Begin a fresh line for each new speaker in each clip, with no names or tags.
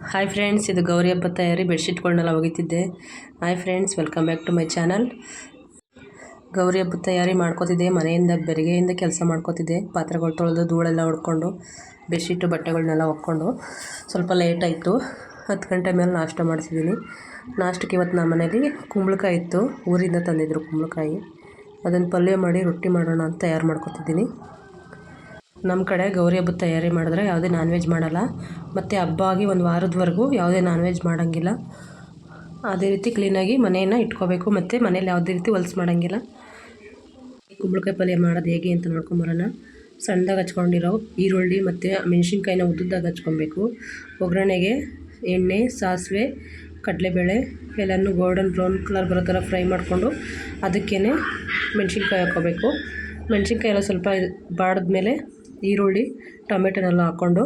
Hi friends, ಇದು ಗೌರಿ ಹಬ್ಬ ತಯಾರಿ ಬೆಡ್ಶೀಟ್ಗಳನ್ನೆಲ್ಲ ಒಗಿತಿದ್ದೆ. Hi friends, welcome back to my channel. Gauri ಹಬ್ಬ ತಯಾರಿ ಮಾಡ್ಕೋತಿದ್ದೆ. ಮನೆಯಿಂದ ಬೆಳಗ್ಗೆಯಿಂದ ಕೆಲಸ ಮಾಡ್ಕೋತಿದ್ದೆ. ಪಾತ್ರೆಗಳು ತೊಳೆದು ಧೂಳೆಲ್ಲ ಹೊಡ್ಕೊಂಡು ಬೆಡ್ಶೀಟು ಬಟ್ಟೆಗಳನ್ನೆಲ್ಲ ಒಕ್ಕೊಂಡು ಸ್ವಲ್ಪ ಲೇಟ್ ಆಯಿತು. 10 ಗಂಟೆ ಮೇಲೆ ನಾಷ್ಟ ಮಾಡಿಸಿದ್ದೀನಿ. ನಾಷ್ಟಕ್ಕೆ ಇವತ್ತು ನಮ್ಮ ಮನೇಲಿ ಕುಂಬಳಕಾಯಿ ಇತ್ತು. ಊರಿಂದ ತಂದಿದ್ರು ಕುಂಬಳಕಾಯಿ. ಅದನ್ನು ಪಲ್ಯ ಮಾಡಿ ರೊಟ್ಟಿ ಮಾಡೋಣ ಅಂತ ತಯಾರು ಮಾಡ್ಕೋತಿದ್ದೀನಿ. ನಮ್ಮ ಕಡೆ ಗೌರಿ ಹಬ್ಬದ ತಯಾರಿ ಮಾಡಿದ್ರೆ ಯಾವುದೇ ನಾನ್ ವೆಜ್ ಮಾಡಲ್ಲ. ಮತ್ತು ಹಬ್ಬ ಆಗಿ ಒಂದು ವಾರದವರೆಗೂ ಯಾವುದೇ ನಾನ್ ವೆಜ್ ಮಾಡೋಂಗಿಲ್ಲ. ಅದೇ ರೀತಿ ಕ್ಲೀನಾಗಿ ಮನೆಯನ್ನು ಇಟ್ಕೋಬೇಕು. ಮತ್ತು ಮನೇಲಿ ಯಾವುದೇ ರೀತಿ ಹೊಲ್ಸು ಮಾಡೋಂಗಿಲ್ಲ. ಕುಂಬಳಕಾಯಿ ಪಲ್ಯ ಮಾಡೋದು ಹೇಗೆ ಅಂತ ನೋಡ್ಕೊಂಬರೋಣ. ಸಣ್ಣದಾಗಿ ಹಚ್ಕೊಂಡಿರೋ ಈರುಳ್ಳಿ ಮತ್ತು ಮೆಣಸಿನ್ಕಾಯಿನ ಉದ್ದುದ್ದಾಗಿ ಹಚ್ಕೊಬೇಕು. ಒಗ್ಗರಣೆಗೆ ಎಣ್ಣೆ, ಸಾಸಿವೆ, ಕಡಲೆಬೇಳೆ ಎಲ್ಲನೂ ಗೋಲ್ಡನ್ ಬ್ರೌನ್ ಕಲರ್ ಬರೋ ಥರ ಫ್ರೈ ಮಾಡಿಕೊಂಡು ಅದಕ್ಕೇ ಮೆಣಸಿನ್ಕಾಯಿ ಹಾಕ್ಕೋಬೇಕು. ಮೆಣಸಿನ್ಕಾಯಿ ಎಲ್ಲ ಸ್ವಲ್ಪ ಬಾಡಿದ್ಮೇಲೆ ಈರುಳ್ಳಿ, ಟೊಮೆಟೊನೆಲ್ಲ ಹಾಕ್ಕೊಂಡು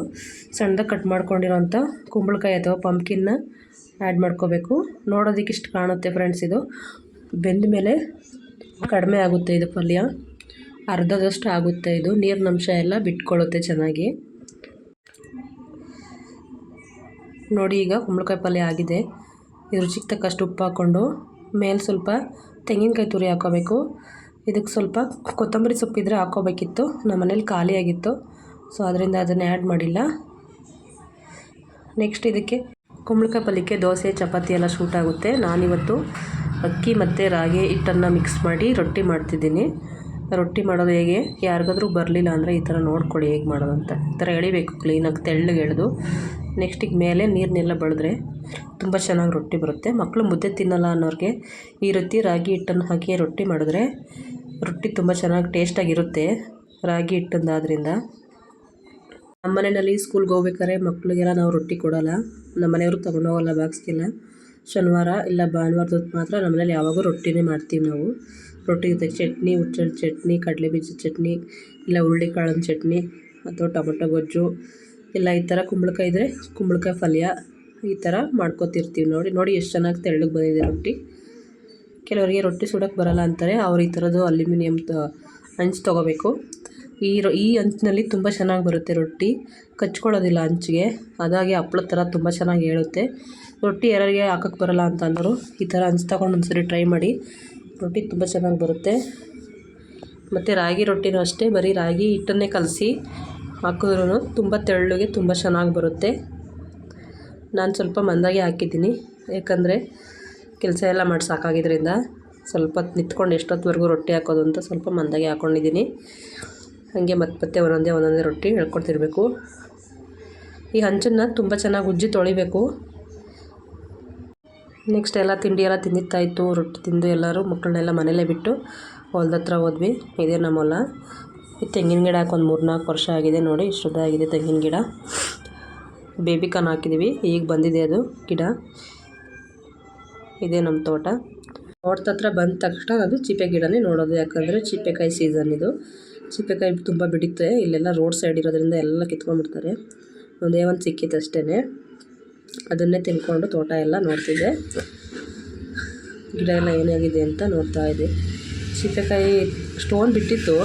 ಸಣ್ಣದಾಗಿ ಕಟ್ ಮಾಡ್ಕೊಂಡಿರೋಂಥ ಕುಂಬಳಕಾಯಿ ಅಥವಾ ಪಂಪ್ಕಿನ್ನ ಆ್ಯಡ್ ಮಾಡ್ಕೋಬೇಕು. ನೋಡೋದಕ್ಕೆ ಇಷ್ಟು ಕಾಣುತ್ತೆ ಫ್ರೆಂಡ್ಸ್. ಇದು ಬೆಂದ ಮೇಲೆ ಕಡಿಮೆ ಆಗುತ್ತೆ. ಇದು ಪಲ್ಯ ಅರ್ಧದಷ್ಟು ಆಗುತ್ತೆ. ಇದು ನೀರಿನಂಶ ಎಲ್ಲ ಬಿಟ್ಕೊಳ್ಳುತ್ತೆ ಚೆನ್ನಾಗಿ. ನೋಡಿ, ಈಗ ಕುಂಬಳಕಾಯಿ ಪಲ್ಯ ಆಗಿದೆ. ಇದು ರುಚಿಗೆ ತಕ್ಕಷ್ಟು ಉಪ್ಪು ಹಾಕ್ಕೊಂಡು ಮೇಲೆ ಸ್ವಲ್ಪ ತೆಂಗಿನಕಾಯಿ ತುರಿ ಹಾಕ್ಕೋಬೇಕು. ಇದಕ್ಕೆ ಸ್ವಲ್ಪ ಕೊತ್ತಂಬರಿ ಸೊಪ್ಪಿದ್ರೆ ಹಾಕ್ಕೋಬೇಕಿತ್ತು. ನಮ್ಮ ಮನೇಲಿ ಖಾಲಿಯಾಗಿತ್ತು, ಸೊ ಅದರಿಂದ ಅದನ್ನು ಆ್ಯಡ್ ಮಾಡಿಲ್ಲ. ನೆಕ್ಸ್ಟ್ ಇದಕ್ಕೆ ಕುಂಬಳಕಾಯಿ ಪಲ್ಯಕ್ಕೆ ದೋಸೆ, ಚಪಾತಿ ಎಲ್ಲ ಸೂಟ್ ಆಗುತ್ತೆ. ನಾನಿವತ್ತು ಅಕ್ಕಿ ಮತ್ತು ರಾಗಿ ಹಿಟ್ಟನ್ನು ಮಿಕ್ಸ್ ಮಾಡಿ ರೊಟ್ಟಿ ಮಾಡ್ತಿದ್ದೀನಿ. ರೊಟ್ಟಿ ಮಾಡೋದು ಹೇಗೆ ಯಾರಿಗಾದ್ರೂ ಬರಲಿಲ್ಲ ಅಂದರೆ ಈ ಥರ ನೋಡ್ಕೊಳ್ಳಿ ಹೇಗೆ ಮಾಡೋದು ಅಂತ. ಈ ಥರ ಎಳಿಬೇಕು ಕ್ಲೀನಾಗಿ, ತೆಳ್ಳಗೆ ಎಳೆದು ನೆಕ್ಸ್ಟಿಗೆ ಮೇಲೆ ನೀರನ್ನೆಲ್ಲ ಬಳಿದ್ರೆ ತುಂಬ ಚೆನ್ನಾಗಿ ರೊಟ್ಟಿ ಬರುತ್ತೆ. ಮಕ್ಕಳು ಮುದ್ದೆ ತಿನ್ನಲ್ಲ ಅನ್ನೋರಿಗೆ ಈ ರೀತಿ ರಾಗಿ ಹಿಟ್ಟನ್ನು ಹಾಕಿ ರೊಟ್ಟಿ ಮಾಡಿದ್ರೆ ರೊಟ್ಟಿ ತುಂಬ ಚೆನ್ನಾಗಿ ಟೇಸ್ಟಾಗಿರುತ್ತೆ, ರಾಗಿ ಹಿಟ್ಟಿಂದಾದ್ರಿಂದ. ನಮ್ಮ ಮನೆಯಲ್ಲಿ ಸ್ಕೂಲ್ಗೆ ಹೋಗ್ಬೇಕಾದ್ರೆ ಮಕ್ಕಳಿಗೆಲ್ಲ ನಾವು ರೊಟ್ಟಿ ಕೊಡೋಲ್ಲ. ನಮ್ಮ ಮನೆಯವರು ತೊಗೊಂಡೋಗಲ್ಲ ಬಾಕ್ಸ್ಗೆಲ್ಲ. ಶನಿವಾರ ಇಲ್ಲ ಭಾನುವಾರದ ಮಾತ್ರ ನಮ್ಮ ಮನೇಲಿ ಯಾವಾಗೂ ರೊಟ್ಟಿನೇ ಮಾಡ್ತೀವಿ ನಾವು. ರೊಟ್ಟಿ ಜೊತೆಗೆ ಚಟ್ನಿ, ಹುಚ್ಚೆಳ್ಳು ಚಟ್ನಿ, ಕಡಲೆ ಬೀಜದ ಚಟ್ನಿ, ಇಲ್ಲ ಹುರುಳಿಕಾಳಿನ ಚಟ್ನಿ ಅಥವಾ ಟೊಮೊಟೊ ಗೊಜ್ಜು, ಇಲ್ಲ ಈ ಥರ ಕುಂಬಳಕಾಯಿ ಇದ್ದರೆ ಕುಂಬಳಕಾಯಿ ಪಲ್ಯ ಈ ಥರ ಮಾಡ್ಕೊತಿರ್ತೀವಿ. ನೋಡಿ ಎಷ್ಟು ಚೆನ್ನಾಗಿ ತೆಳ್ಳಗೆ ಬಂದಿದೆ ರೊಟ್ಟಿ. ಕೆಲವರಿಗೆ ರೊಟ್ಟಿ ಸುಡೋಕ್ಕೆ ಬರಲ್ಲ ಅಂತಾರೆ. ಅವ್ರು ಈ ಥರದ್ದು ಅಲ್ಯೂಮಿನಿಯಮ್ ಹಂಚು ತೊಗೋಬೇಕು. ಈ ಹಂಚಿನಲ್ಲಿ ತುಂಬ ಚೆನ್ನಾಗಿ ಬರುತ್ತೆ ರೊಟ್ಟಿ, ಕಚ್ಕೊಳ್ಳೋದಿಲ್ಲ ಹಂಚಿಗೆ. ಅದಾಗಿ ಹಪ್ಳದ ಥರ ತುಂಬ ಚೆನ್ನಾಗಿ ಹೇಳುತ್ತೆ. ರೊಟ್ಟಿ ಯಾರಿಗೆ ಹಾಕೋಕ್ಕೆ ಬರಲ್ಲ ಅಂತ ಅಂದರು ಈ ಥರ ಹಂಚು ತೊಗೊಂಡು ಒಂದ್ಸರಿ ಟ್ರೈ ಮಾಡಿ. ರೊಟ್ಟಿ ತುಂಬ ಚೆನ್ನಾಗಿ ಬರುತ್ತೆ. ಮತ್ತು ರಾಗಿ ರೊಟ್ಟಿನೂ ಅಷ್ಟೇ, ಬರೀ ರಾಗಿ ಹಿಟ್ಟನ್ನೇ ಕಲಸಿ ಹಾಕಿದ್ರೂ ತುಂಬ ತೆಳ್ಳಗೆ ತುಂಬ ಚೆನ್ನಾಗಿ ಬರುತ್ತೆ. ನಾನು ಸ್ವಲ್ಪ ಮಂದಾಗೆ ಹಾಕಿದ್ದೀನಿ, ಯಾಕಂದರೆ ಕೆಲಸ ಎಲ್ಲ ಮಾಡಿ ಸಾಕಾಗಿದ್ದರಿಂದ ಸ್ವಲ್ಪ ಹೊತ್ತು ನಿಂತ್ಕೊಂಡು ಎಷ್ಟೊತ್ತವರೆಗೂ ರೊಟ್ಟಿ ಹಾಕೋದು ಅಂತ ಸ್ವಲ್ಪ ಮಂದಾಗೆ ಹಾಕ್ಕೊಂಡಿದ್ದೀನಿ. ಹಾಗೆ ಮತ್ತೆ ಒಂದೊಂದೇ ರೊಟ್ಟಿ ಹೇಳ್ಕೊಡ್ತಿರ್ಬೇಕು. ಈ ಹಂಚನ್ನು ತುಂಬ ಚೆನ್ನಾಗಿ ಉಜ್ಜಿ ತೊಳಿಬೇಕು. ನೆಕ್ಸ್ಟ್ ಎಲ್ಲ ತಿಂಡಿ ಎಲ್ಲ ತಿಂದಿತ್ತಾಯಿತು. ರೊಟ್ಟಿ ತಿಂದು ಎಲ್ಲರೂ ಮಕ್ಕಳನ್ನೆಲ್ಲ ಮನೇಲೇ ಬಿಟ್ಟು ಹೊಲ್ದ ಹತ್ರ ಹೋದ್ವಿ. ಇದೇ ನಮ್ಮ ಹೊಲ. ಈ ತೆಂಗಿನ ಗಿಡ ಹಾಕಿ ಒಂದು 3-4 ವರ್ಷ ಆಗಿದೆ. ನೋಡಿ ಇಷ್ಟುದಾಗಿದೆ ತೆಂಗಿನ ಗಿಡ. ಬೇಬಿ ಕಾನ್ ಹಾಕಿದ್ದೀವಿ, ಈಗ ಬಂದಿದೆ ಅದು ಗಿಡ. ಇದೇ ನಮ್ಮ ತೋಟ. ತೋಟದ ಹತ್ರ ಬಂದ ತಕ್ಷಣ ಅದು ಚೀಪೆ ಗಿಡನೇ ನೋಡೋದು, ಯಾಕಂದರೆ ಚೀಪೆಕಾಯಿ ಸೀಸನ್ ಇದು. ಚೀಪೆಕಾಯಿ ತುಂಬ ಬಿಡುತ್ತೆ. ಇಲ್ಲೆಲ್ಲ ರೋಡ್ ಸೈಡ್ ಇರೋದ್ರಿಂದ ಎಲ್ಲ ಕಿತ್ಕೊಂಡ್ಬಿಡ್ತಾರೆ. ಒಂದೇ ಒಂದು ಸಿಕ್ಕಿತ್ತು ಅಷ್ಟೇ, ಅದನ್ನೇ ತಿನ್ಕೊಂಡು ತೋಟ ಎಲ್ಲ ನೋಡ್ತಿದ್ದೆ. ಗಿಡ ಎಲ್ಲ ಏನಾಗಿದೆ ಅಂತ ನೋಡ್ತಾ ಇದೆ. ಚೀಪೆಕಾಯಿ ಸ್ಟೋನ್ ಬಿಟ್ಟಿತ್ತು,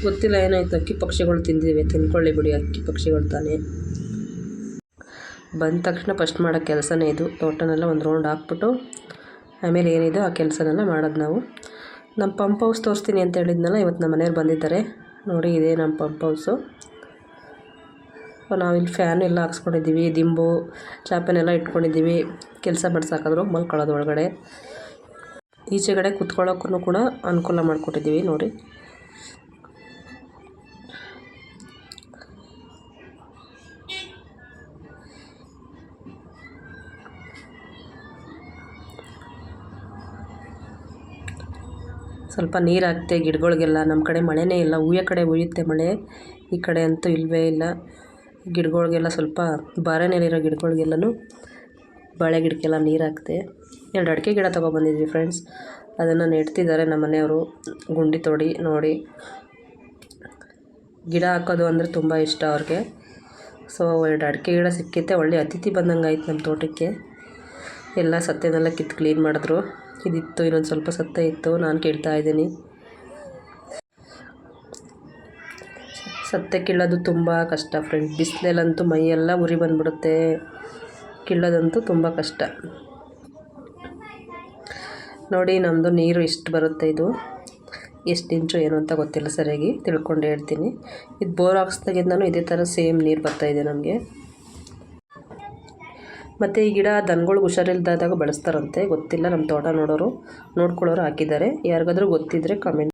ಗೊತ್ತಿಲ್ಲ ಏನಾಯಿತು. ಅಕ್ಕಿ ಪಕ್ಷಿಗಳು ತಿಂದಿವೆ, ತಿನ್ಕೊಳ್ಳಿ ಬಿಡಿ, ಅಕ್ಕಿ ಪಕ್ಷಿಗಳು ತಾನೇ. ಬಂದ ತಕ್ಷಣ ಫಸ್ಟ್ ಮಾಡೋ ಕೆಲಸನೇ ಇದು. ತೋಟನೆಲ್ಲ ಒಂದು ರೌಂಡ್ ಹಾಕ್ಬಿಟ್ಟು ಆಮೇಲೆ ಏನಿದೆ ಆ ಕೆಲಸನೆಲ್ಲ ಮಾಡೋದು ನಾವು. ನಮ್ಮ ಪಂಪ್ ಹೌಸ್ ತೋರಿಸ್ತೀನಿ ಅಂತ ಹೇಳಿದ್ನಲ್ಲ, ಇವತ್ತು ನಮ್ಮ ಮನೆಯವ್ರು ಬಂದಿದ್ದಾರೆ. ನೋಡಿ ಇದೇ ನಮ್ಮ ಪಂಪ್ ಹೌಸು. ನಾವಿಲ್ಲಿ ಫ್ಯಾನ್ ಎಲ್ಲ ಹಾಕ್ಸ್ಕೊಂಡಿದ್ದೀವಿ, ದಿಂಬು ಚಾಪೆನೆಲ್ಲ ಇಟ್ಕೊಂಡಿದ್ದೀವಿ. ಕೆಲಸ ಬಡ್ಸಾಕಿದ್ರು ಮಲ್ಕೊಳ್ಳೋದು ಒಳಗಡೆ. ಈಚೆಗಡೆ ಕುತ್ಕೊಳ್ಳೋಕ್ಕೂ ಕೂಡ ಅನುಕೂಲ ಮಾಡಿಕೊಟ್ಟಿದ್ದೀವಿ ನೋಡಿ. ಸ್ವಲ್ಪ ನೀರು ಹಾಕ್ತೆ ಗಿಡಗಳಿಗೆಲ್ಲ. ನಮ್ಮ ಕಡೆ ಮಳೆನೇ ಇಲ್ಲ, ಕಡೆ ಹುಯ್ಯುತ್ತೆ ಮಳೆ, ಈ ಕಡೆ ಅಂತೂ ಇಲ್ಲವೇ ಇಲ್ಲ. ಗಿಡಗಳಿಗೆಲ್ಲ ಸ್ವಲ್ಪ ಬಾರೆನೇಲಿರೋ ಗಿಡಗಳಿಗೆಲ್ಲನೂ ಬಾಳೆ ಗಿಡಕ್ಕೆಲ್ಲ ನೀರು ಹಾಕ್ತೆ. 2 ಅಡಿಕೆ ಗಿಡ ತೊಗೊಬಂದಿದ್ವಿ ಫ್ರೆಂಡ್ಸ್, ಅದನ್ನು ನೆಡ್ತಿದ್ದಾರೆ ನಮ್ಮ ಮನೆಯವರು. ಗುಂಡಿ ತೋಡಿ ನೋಡಿ, ಗಿಡ ಹಾಕೋದು ಅಂದರೆ ತುಂಬ ಇಷ್ಟ ಅವ್ರಿಗೆ. ಸೊ 2 ಅಡಿಕೆ ಗಿಡ ಸಿಕ್ಕಿತ್ತೆ. ಒಳ್ಳೆ ಅತಿಥಿ ಬಂದಂಗೆ ಆಯ್ತು ನಮ್ಮ ತೋಟಕ್ಕೆ. ಎಲ್ಲ ಸತ್ಯನೆಲ್ಲ ಕಿತ್ತು ಕ್ಲೀನ್ ಮಾಡಿದ್ರು. ಇದಿತ್ತು, ಇನ್ನೊಂದು ಸ್ವಲ್ಪ ಸತ್ತ ಇತ್ತು, ನಾನು ಕೇಳ್ತಾ ಇದ್ದೀನಿ. ಸತ್ತೆ ಕೀಳೋದು ತುಂಬ ಕಷ್ಟ ಫ್ರೆಂಡ್. ಬಿಸಿಲಲ್ಲಂತೂ ಮೈಯೆಲ್ಲ ಉರಿ ಬಂದ್ಬಿಡುತ್ತೆ. ಕೀಳೋದಂತೂ ತುಂಬ ಕಷ್ಟ. ನೋಡಿ ನಮ್ಮದು ನೀರು ಇಷ್ಟು ಬರುತ್ತೆ. ಇದು ಎಷ್ಟು ಇಂಚು ಏನು ಅಂತ ಗೊತ್ತಿಲ್ಲ, ಸರಿಯಾಗಿ ತಿಳ್ಕೊಂಡು ಹೇಳ್ತೀನಿ. ಇದು ಬೋರ್ ಹಾಕ್ಸ್ದಾಗಿಂದನೂ ಇದೇ ಥರ ಸೇಮ್ ನೀರು ಬರ್ತಾಯಿದೆ ನಮಗೆ. ಮತ್ತು ಈ ಗಿಡ ದನಗಳಿಗೆ ಹುಷಾರಿಲ್ದಾದಾಗ ಬಳಸ್ತಾರಂತೆ, ಗೊತ್ತಿಲ್ಲ. ನಮ್ಮ ತೋಟ ನೋಡ್ಕೊಳ್ಳೋರು ಹಾಕಿದ್ದಾರೆ. ಯಾರಿಗಾದ್ರೂ ಗೊತ್ತಿದ್ದರೆ ಕಮೆಂಟ್